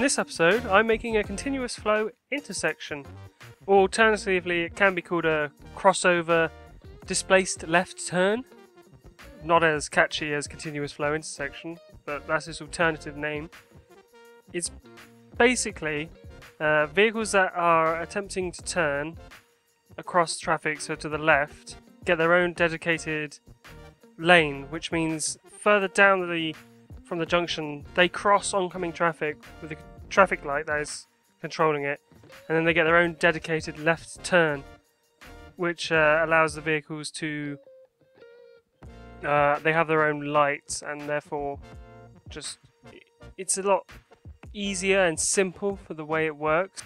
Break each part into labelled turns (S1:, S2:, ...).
S1: this episode, I'm making a continuous flow intersection. Or alternatively, it can be called a crossover displaced left turn. Not as catchy as continuous flow intersection, but that's its alternative name. It's basically vehicles that are attempting to turn across traffic, so to the left, get their own dedicated lane, which means further down from the junction, they cross oncoming traffic with a traffic light that is controlling it, and then they get their own dedicated left turn, which allows the vehicles to they have their own lights, and therefore it's a lot easier and simple for the way it works.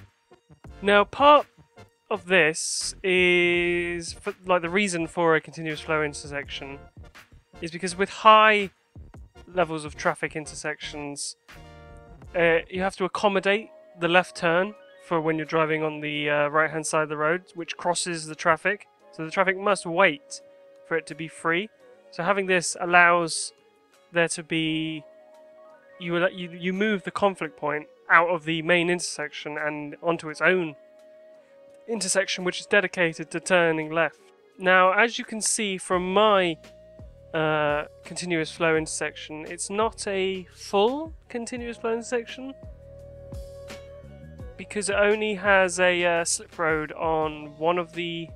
S1: Now, part of this is the reason for a continuous flow intersection is because with high levels of traffic intersections, you have to accommodate the left turn for when you're driving on the right hand side of the road, which crosses the traffic. So the traffic must wait for it to be free. So having this allows there to be you move the conflict point out of the main intersection and onto its own intersection, which is dedicated to turning left. Now, as you can see from my continuous flow intersection, it's not a full continuous flow intersection because it only has a slip road on one of the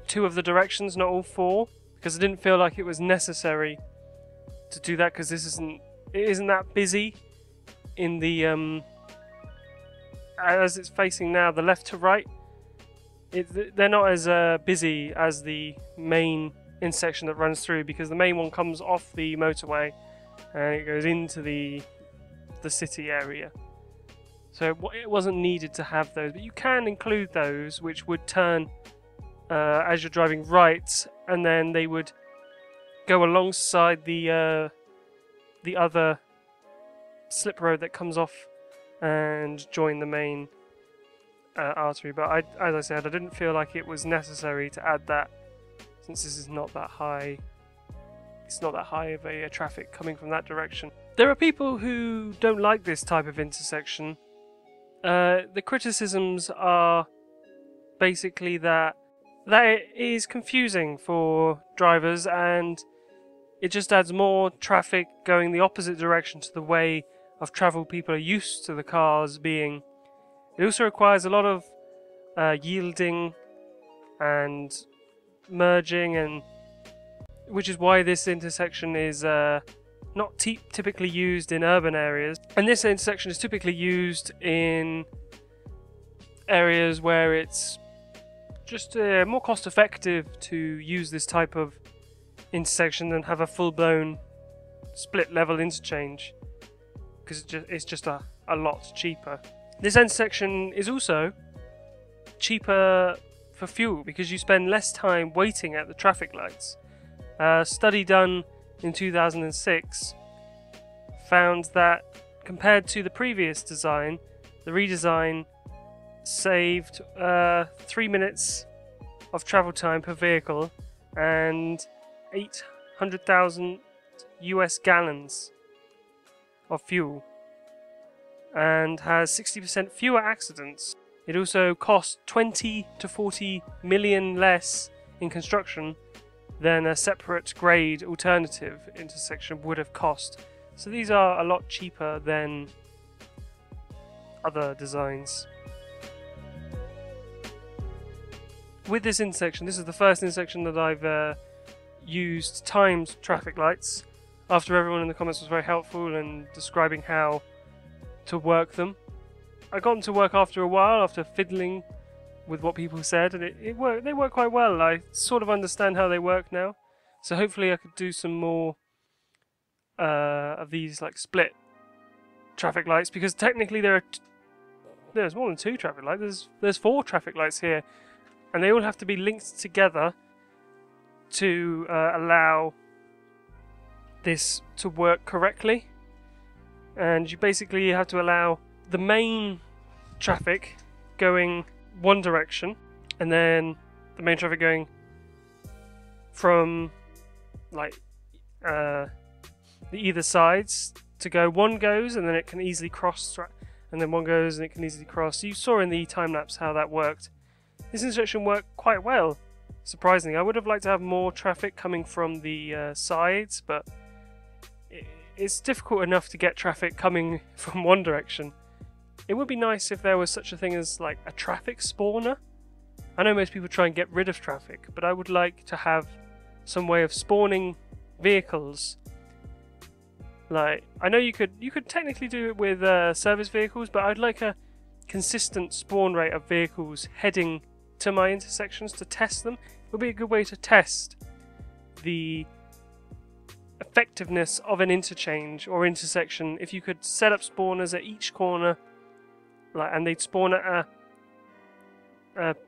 S1: two of the directions, not all four, because I didn't feel like it was necessary to do that because it isn't that busy in the as it's facing now, the left to right. They're not as busy as the main intersection that runs through, because the main one comes off the motorway and it goes into the city area. So it wasn't needed to have those, but you can include those, which would turn as you're driving right, and then they would go alongside the other slip road that comes off and join the main artery. But as I said, I didn't feel like it was necessary to add that, since this is not that high. It's not that high of a traffic coming from that direction. There are people who don't like this type of intersection. The criticisms are basically that it is confusing for drivers, and it just adds more traffic going the opposite direction to the way of travel people are used to the cars being. It also requires a lot of yielding and merging, and which is why this intersection is not typically used in urban areas. And this intersection is typically used in areas where it's just more cost effective to use this type of intersection than have a full-blown split level interchange, because it's just a lot cheaper. This intersection is also cheaper for fuel because you spend less time waiting at the traffic lights. A study done in 2006 found that compared to the previous design, the redesign saved 3 minutes of travel time per vehicle and 800,000 US gallons of fuel, and has 60% fewer accidents. It also cost 20 to 40 million less in construction than a separate grade alternative intersection would have cost. So these are a lot cheaper than other designs. With this intersection, this is the first intersection that I've used timed traffic lights, after everyone in the comments was very helpful in describing how to work them. I got them to work after a while, after fiddling with what people said, and it worked. They work quite well. I sort of understand how they work now, so hopefully I could do some more of these split traffic lights, because technically there's more than 2 traffic lights. There's 4 traffic lights here, and they all have to be linked together to allow this to work correctly. And you basically have to allow the main traffic going one direction, and then the main traffic going from the either sides to go. One goes and then it can easily cross, and then one goes and it can easily cross. You saw in the time-lapse how that worked. This intersection worked quite well, surprisingly. I would have liked to have more traffic coming from the sides, but it's difficult enough to get traffic coming from one direction. It would be nice if there was such a thing as like a traffic spawner. I know most people try and get rid of traffic, but I would like to have some way of spawning vehicles. Like, I know you could technically do it with service vehicles, but I'd like a consistent spawn rate of vehicles heading to my intersections to test them. It would be a good way to test the effectiveness of an interchange or intersection if you could set up spawners at each corner, like, and they'd spawn at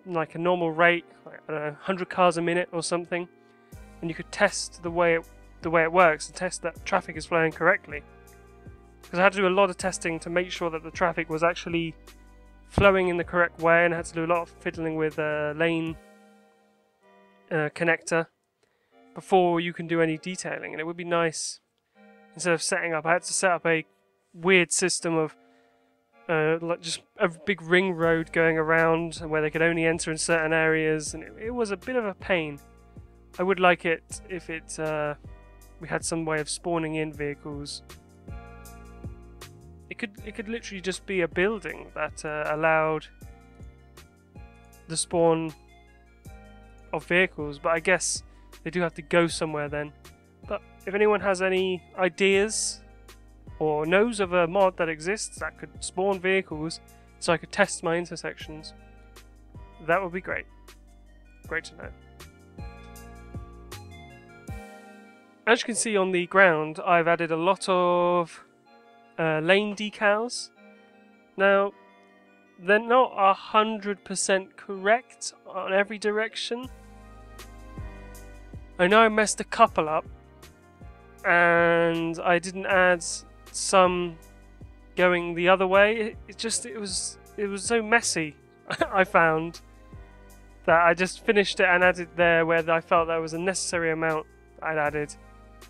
S1: like a normal rate, like, I don't know, 100 cars a minute or something, and you could test the way it works and test that traffic is flowing correctly. Because I had to do a lot of testing to make sure that the traffic was actually flowing in the correct way, and I had to do a lot of fiddling with lane connector before you can do any detailing. And it would be nice, instead of setting up, I had to set up a weird system of like just a big ring road going around where they could only enter in certain areas, and it was a bit of a pain. I would like it if we had some way of spawning in vehicles. It could literally just be a building that allowed the spawn of vehicles, but I guess they do have to go somewhere then. But if anyone has any ideas or knows of a mod that exists that could spawn vehicles so I could test my intersections, that would be great. Great to know. As you can see on the ground, I've added a lot of lane decals. Now, they're not 100% correct on every direction. I know I messed a couple up, and I didn't add some going the other way. It was so messy. I found that I just finished it and added there where I felt there was a necessary amount I'd added,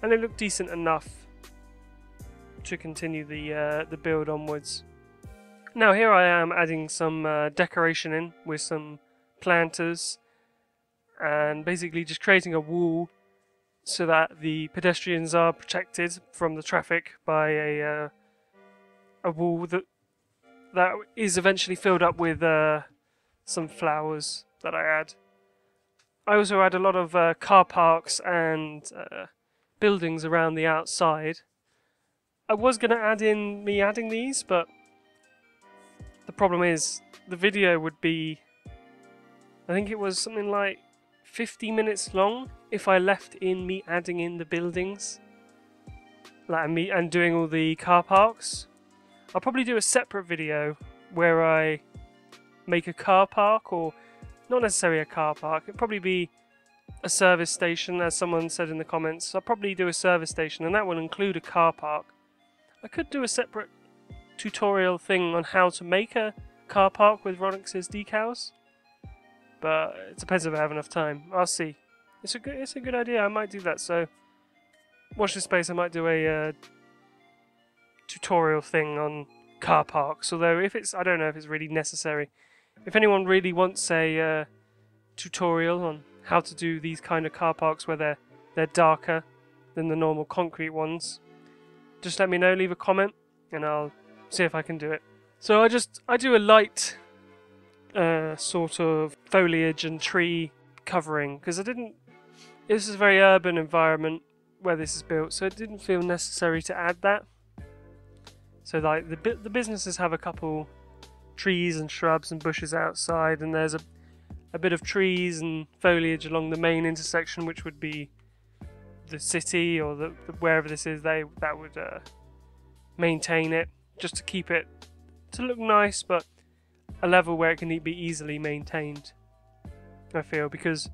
S1: and it looked decent enough to continue the build onwards. Now here I am adding some decoration in with some planters, and basically just creating a wall so that the pedestrians are protected from the traffic by a wall that is eventually filled up with some flowers that I add. I also add a lot of car parks and buildings around the outside. I was going to add in me adding these, but the problem is the video would be, I think it was something like 50 minutes long if I left in me adding in the buildings, like me and doing all the car parks. I'll probably do a separate video where I make a car park, or not necessarily a car park, it'd probably be a service station, as someone said in the comments. I'll probably do a service station, and that will include a car park. I could do a separate tutorial thing on how to make a car park with Ronix's decals, but it depends if I have enough time. I'll see. It's a good idea. I might do that. So watch this space. I might do a tutorial thing on car parks. Although I don't know if it's really necessary. If anyone really wants a tutorial on how to do these kind of car parks where they're darker than the normal concrete ones, just let me know. Leave a comment, and I'll see if I can do it. So I do a light sort of foliage and tree covering, because this is a very urban environment where this is built, so it didn't feel necessary to add that. So like the businesses have a couple trees and shrubs and bushes outside, and there's a bit of trees and foliage along the main intersection, which would be the city or the wherever this is. That would maintain it, just to keep it to look nice, but a level where it can be easily maintained, I feel, because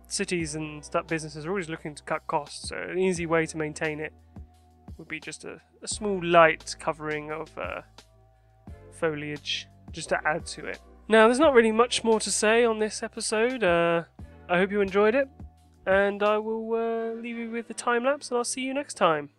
S1: cities and businesses are always looking to cut costs, so an easy way to maintain it would be just a small light covering of foliage, just to add to it. Now, there's not really much more to say on this episode. I hope you enjoyed it, and I will leave you with the time lapse, and I'll see you next time.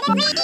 S2: Yeah.